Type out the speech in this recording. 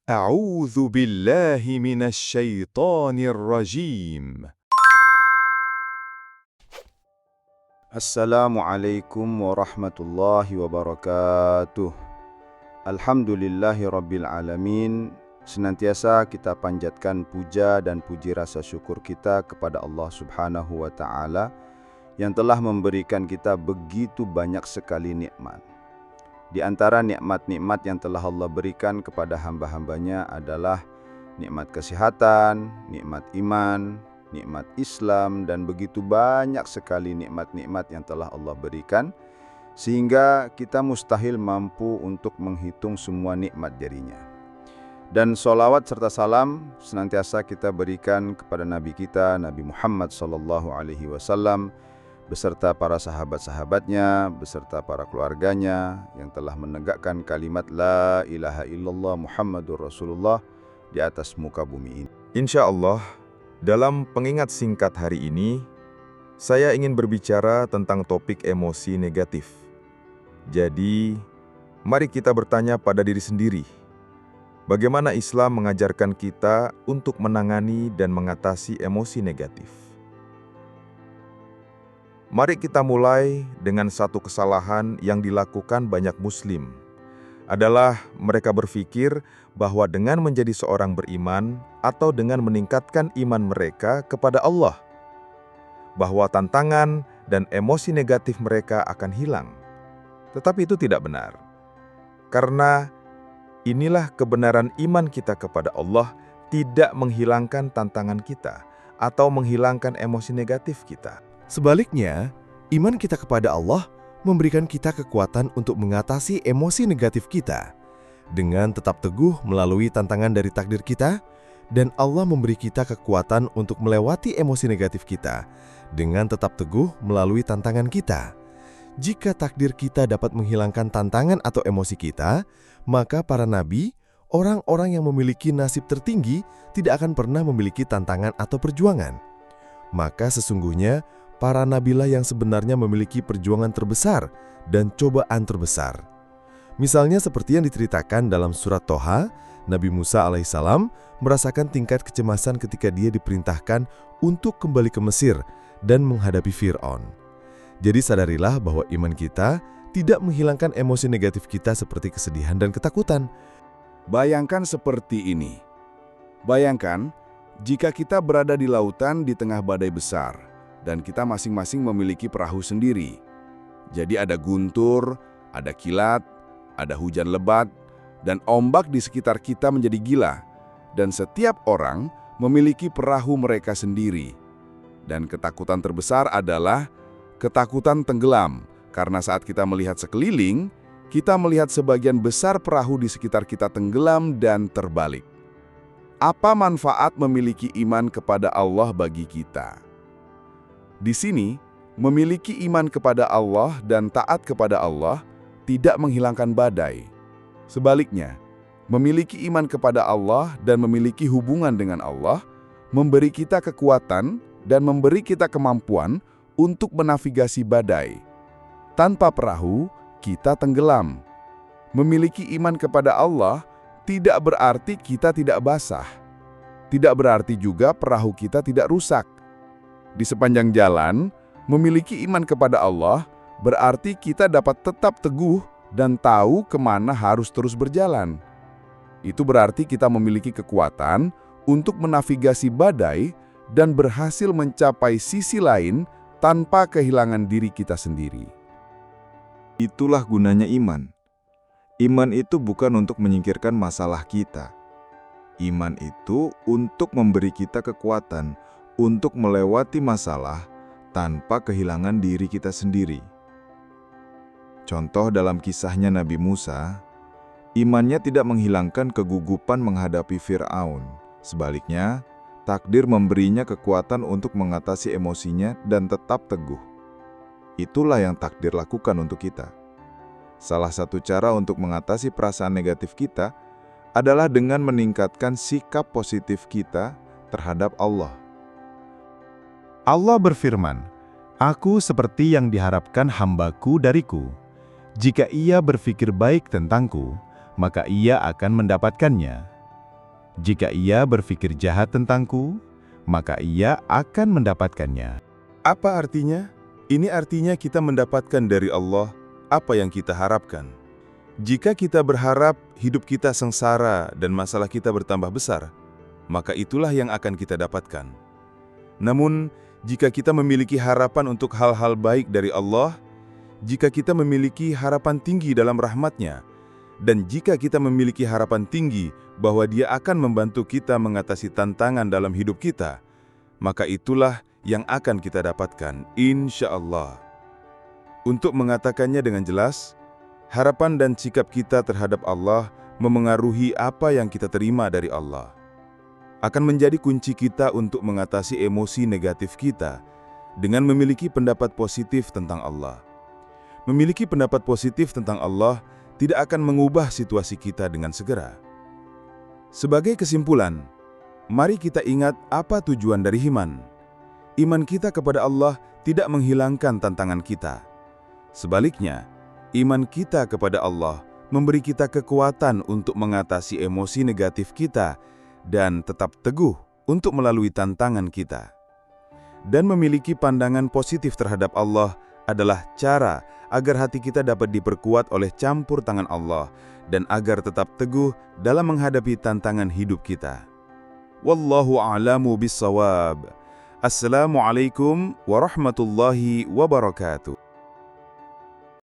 أعوذ بالله من الشيطان الرجيم. Assalamualaikum warahmatullahi wabarakatuh. Alhamdulillahi rabbil alamin. Senantiasa kita panjatkan puja dan puji rasa syukur kita kepada Allah subhanahu wa ta'ala yang telah memberikan kita begitu banyak sekali nikmat. Di antara nikmat-nikmat yang telah Allah berikan kepada hamba-hambanya adalah nikmat kesehatan, nikmat iman, nikmat Islam, dan begitu banyak sekali nikmat-nikmat yang telah Allah berikan, sehingga kita mustahil mampu untuk menghitung semua nikmat darinya. Dan sholawat serta salam senantiasa kita berikan kepada Nabi kita, Nabi Muhammad SAW, beserta para sahabat-sahabatnya, beserta para keluarganya yang telah menegakkan kalimat La ilaha illallah Muhammadur Rasulullah di atas muka bumi ini. Insya Allah, dalam pengingat singkat hari ini, saya ingin berbicara tentang topik emosi negatif. Jadi, mari kita bertanya pada diri sendiri, bagaimana Islam mengajarkan kita untuk menangani dan mengatasi emosi negatif? Mari kita mulai dengan satu kesalahan yang dilakukan banyak Muslim, adalah mereka berpikir bahwa dengan menjadi seorang beriman atau dengan meningkatkan iman mereka kepada Allah, bahwa tantangan dan emosi negatif mereka akan hilang. Tetapi itu tidak benar. Karena inilah kebenaran iman kita kepada Allah tidak menghilangkan tantangan kita atau menghilangkan emosi negatif kita. Sebaliknya, iman kita kepada Allah memberikan kita kekuatan untuk mengatasi emosi negatif kita dengan tetap teguh melalui tantangan dari takdir kita, dan Allah memberi kita kekuatan untuk melewati emosi negatif kita dengan tetap teguh melalui tantangan kita. Jika takdir kita dapat menghilangkan tantangan atau emosi kita, maka para nabi, orang-orang yang memiliki nasib tertinggi, tidak akan pernah memiliki tantangan atau perjuangan. Maka sesungguhnya para nabilah yang sebenarnya memiliki perjuangan terbesar dan cobaan terbesar. Misalnya seperti yang diceritakan dalam surat Toha, Nabi Musa alaihissalam merasakan tingkat kecemasan ketika dia diperintahkan untuk kembali ke Mesir dan menghadapi Fir'aun. Jadi sadarilah bahwa iman kita tidak menghilangkan emosi negatif kita seperti kesedihan dan ketakutan. Bayangkan seperti ini. Bayangkan jika kita berada di lautan di tengah badai besar, dan kita masing-masing memiliki perahu sendiri. Jadi ada guntur, ada kilat, ada hujan lebat, dan ombak di sekitar kita menjadi gila. Dan setiap orang memiliki perahu mereka sendiri. Dan ketakutan terbesar adalah ketakutan tenggelam, karena saat kita melihat sekeliling, kita melihat sebagian besar perahu di sekitar kita tenggelam dan terbalik. Apa manfaat memiliki iman kepada Allah bagi kita? Di sini, memiliki iman kepada Allah dan taat kepada Allah tidak menghilangkan badai. Sebaliknya, memiliki iman kepada Allah dan memiliki hubungan dengan Allah memberi kita kekuatan dan memberi kita kemampuan untuk menavigasi badai. Tanpa perahu, kita tenggelam. Memiliki iman kepada Allah tidak berarti kita tidak basah. Tidak berarti juga perahu kita tidak rusak. Di sepanjang jalan, memiliki iman kepada Allah berarti kita dapat tetap teguh dan tahu kemana harus terus berjalan. Itu berarti kita memiliki kekuatan untuk menavigasi badai dan berhasil mencapai sisi lain tanpa kehilangan diri kita sendiri. Itulah gunanya iman. Iman itu bukan untuk menyingkirkan masalah kita. Iman itu untuk memberi kita kekuatan untuk melewati masalah tanpa kehilangan diri kita sendiri. Contoh dalam kisahnya Nabi Musa, imannya tidak menghilangkan kegugupan menghadapi Fir'aun. Sebaliknya, takdir memberinya kekuatan untuk mengatasi emosinya dan tetap teguh. Itulah yang takdir lakukan untuk kita. Salah satu cara untuk mengatasi perasaan negatif kita adalah dengan meningkatkan sikap positif kita terhadap Allah. Allah berfirman, "Aku seperti yang diharapkan hamba-Ku dariku. Jika ia berpikir baik tentangku, maka ia akan mendapatkannya. Jika ia berpikir jahat tentangku, maka ia akan mendapatkannya. Apa artinya? Ini artinya kita mendapatkan dari Allah apa yang kita harapkan. Jika kita berharap hidup kita sengsara dan masalah kita bertambah besar, maka itulah yang akan kita dapatkan. Namun, jika kita memiliki harapan untuk hal-hal baik dari Allah, jika kita memiliki harapan tinggi dalam rahmat-Nya, dan jika kita memiliki harapan tinggi bahwa Dia akan membantu kita mengatasi tantangan dalam hidup kita, maka itulah yang akan kita dapatkan, insya Allah. Untuk mengatakannya dengan jelas, harapan dan sikap kita terhadap Allah memengaruhi apa yang kita terima dari Allah. Akan menjadi kunci kita untuk mengatasi emosi negatif kita dengan memiliki pendapat positif tentang Allah. Memiliki pendapat positif tentang Allah tidak akan mengubah situasi kita dengan segera. Sebagai kesimpulan, mari kita ingat apa tujuan dari iman. Iman kita kepada Allah tidak menghilangkan tantangan kita. Sebaliknya, iman kita kepada Allah memberi kita kekuatan untuk mengatasi emosi negatif kita dan tetap teguh untuk melalui tantangan kita. Dan memiliki pandangan positif terhadap Allah adalah cara agar hati kita dapat diperkuat oleh campur tangan Allah dan agar tetap teguh dalam menghadapi tantangan hidup kita. Wallahu a'lamu bis-shawab. Assalamualaikum warahmatullahi wabarakatuh.